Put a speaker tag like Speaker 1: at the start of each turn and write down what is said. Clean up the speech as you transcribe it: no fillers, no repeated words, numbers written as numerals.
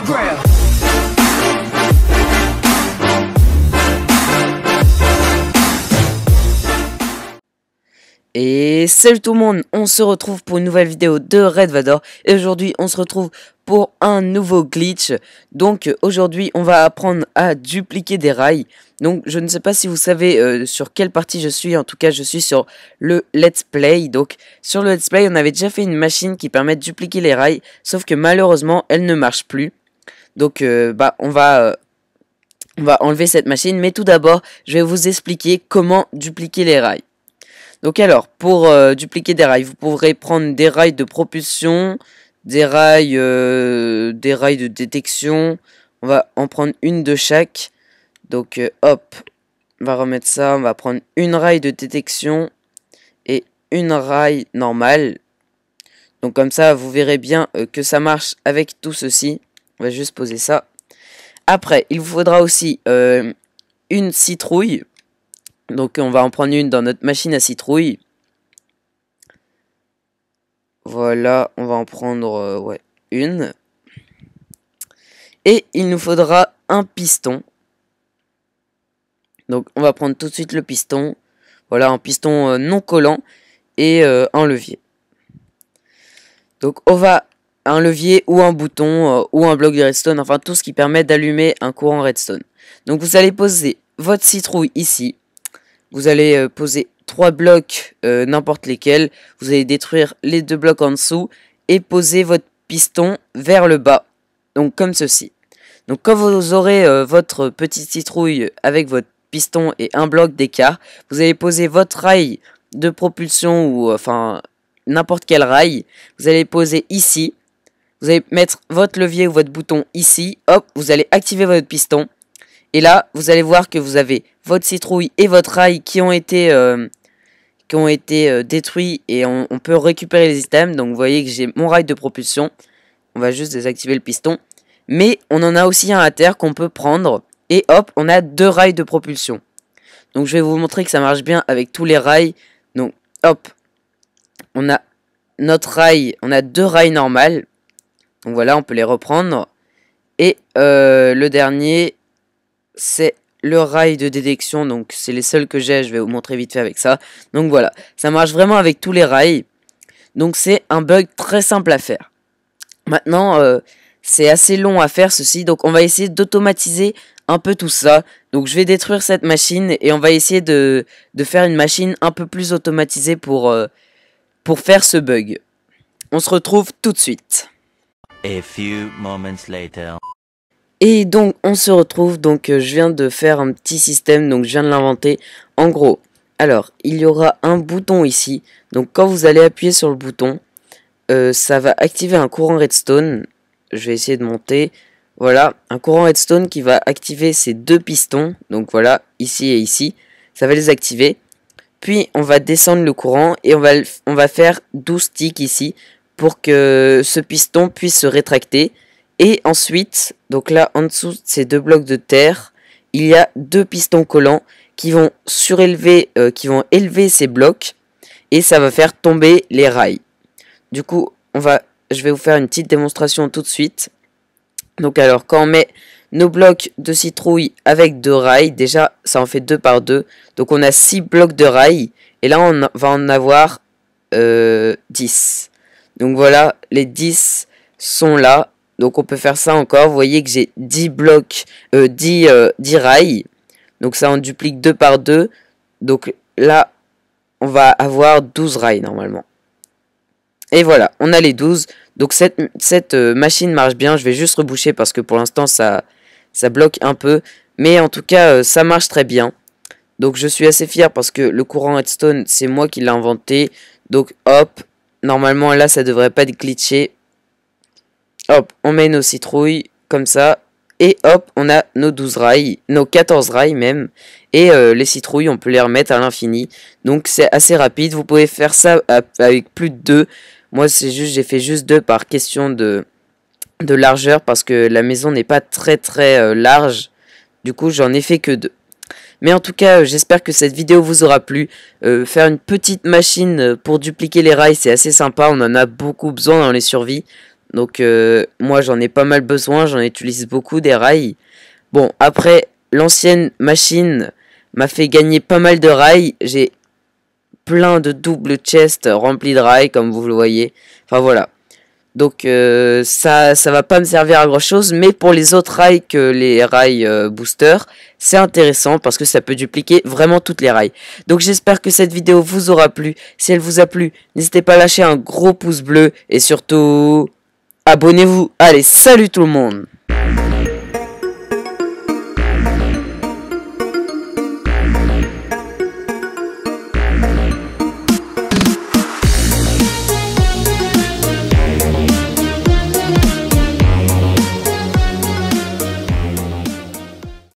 Speaker 1: ground.
Speaker 2: Et salut tout le monde, on se retrouve pour une nouvelle vidéo de Red Vador. Et aujourd'hui on se retrouve pour un nouveau glitch. Donc aujourd'hui on va apprendre à dupliquer des rails. Donc je ne sais pas si vous savez sur quelle partie je suis. En tout cas je suis sur le Let's Play. Donc sur le Let's Play on avait déjà fait une machine qui permet de dupliquer les rails. Sauf que malheureusement elle ne marche plus. Donc on va enlever cette machine. Mais tout d'abord je vais vous expliquer comment dupliquer les rails. Donc alors, pour dupliquer des rails, vous pourrez prendre des rails de propulsion, des rails de détection. On va en prendre une de chaque. Donc hop, on va remettre ça. On va prendre une rail de détection et une rail normale. Donc comme ça, vous verrez bien que ça marche avec tout ceci. On va juste poser ça. Après, il vous faudra aussi une citrouille. Donc on va en prendre une dans notre machine à citrouille. Voilà, on va en prendre une. Et il nous faudra un piston. Donc on va prendre tout de suite le piston. Voilà, un piston non collant et un levier. Donc on va un levier ou un bouton ou un bloc de redstone. Enfin tout ce qui permet d'allumer un courant redstone. Donc vous allez poser votre citrouille ici. Vous allez poser 3 blocs, n'importe lesquels. Vous allez détruire les 2 blocs en dessous et poser votre piston vers le bas. Donc comme ceci. Donc quand vous aurez votre petite citrouille avec votre piston et un bloc d'écart, vous allez poser votre rail de propulsion ou enfin n'importe quel rail. Vous allez poser ici. Vous allez mettre votre levier ou votre bouton ici. Hop, vous allez activer votre piston. Et là, vous allez voir que vous avez votre citrouille et votre rail qui ont été détruits. Et on peut récupérer les items. Donc vous voyez que j'ai mon rail de propulsion. On va juste désactiver le piston. Mais on en a aussi un à terre qu'on peut prendre. Et hop, on a 2 rails de propulsion. Donc je vais vous montrer que ça marche bien avec tous les rails. Donc hop, on a notre rail. On a 2 rails normales. Donc voilà, on peut les reprendre. Et le dernier... c'est le rail de détection, donc c'est les seuls que j'ai, je vais vous montrer vite fait avec ça. Donc voilà, ça marche vraiment avec tous les rails. Donc c'est un bug très simple à faire. Maintenant, c'est assez long à faire ceci, donc on va essayer d'automatiser un peu tout ça. Donc je vais détruire cette machine et on va essayer de faire une machine un peu plus automatisée pour faire ce bug. On se retrouve tout de suite.
Speaker 3: A few moments later.
Speaker 2: Et donc on se retrouve, donc je viens de faire un petit système, donc je viens de l'inventer. En gros, alors il y aura un bouton ici, donc quand vous allez appuyer sur le bouton, ça va activer un courant redstone. Je vais essayer de monter, voilà, un courant redstone qui va activer ces 2 pistons, donc voilà, ici et ici, ça va les activer. Puis on va descendre le courant et on va faire 12 ticks ici, pour que ce piston puisse se rétracter. Et ensuite, donc là en dessous de ces 2 blocs de terre, il y a 2 pistons collants qui vont élever ces blocs et ça va faire tomber les rails. Du coup, je vais vous faire une petite démonstration tout de suite. Donc alors, quand on met nos blocs de citrouille avec 2 rails, déjà ça en fait 2 par 2. Donc on a 6 blocs de rails et là on va en avoir 10. Donc voilà, les 10 sont là. Donc on peut faire ça encore, vous voyez que j'ai 10 blocs, 10 rails. Donc ça en duplique 2 par 2. Donc là, on va avoir 12 rails normalement. Et voilà, on a les 12. Donc cette machine marche bien, je vais juste reboucher parce que pour l'instant ça bloque un peu. Mais en tout cas, ça marche très bien. Donc je suis assez fier parce que le courant redstone, c'est moi qui l'ai inventé. Donc hop, normalement là ça devrait pas être glitché. Hop, on met nos citrouilles, comme ça, et hop, on a nos 12 rails, nos 14 rails même, et les citrouilles, on peut les remettre à l'infini, donc c'est assez rapide, vous pouvez faire ça avec plus de 2, moi j'ai fait juste 2 par question de largeur, parce que la maison n'est pas très large, du coup j'en ai fait que 2. Mais en tout cas, j'espère que cette vidéo vous aura plu. Faire une petite machine pour dupliquer les rails, c'est assez sympa, on en a beaucoup besoin dans les survies. Donc moi j'en ai pas mal besoin, j'en utilise beaucoup des rails. Bon, après, l'ancienne machine m'a fait gagner pas mal de rails. J'ai plein de double chest remplis de rails, comme vous le voyez. Enfin voilà. Donc ça va pas me servir à grand chose, mais pour les autres rails que les rails booster, c'est intéressant parce que ça peut dupliquer vraiment toutes les rails. Donc j'espère que cette vidéo vous aura plu. Si elle vous a plu, n'hésitez pas à lâcher un gros pouce bleu et surtout abonnez-vous. Allez, salut tout le monde!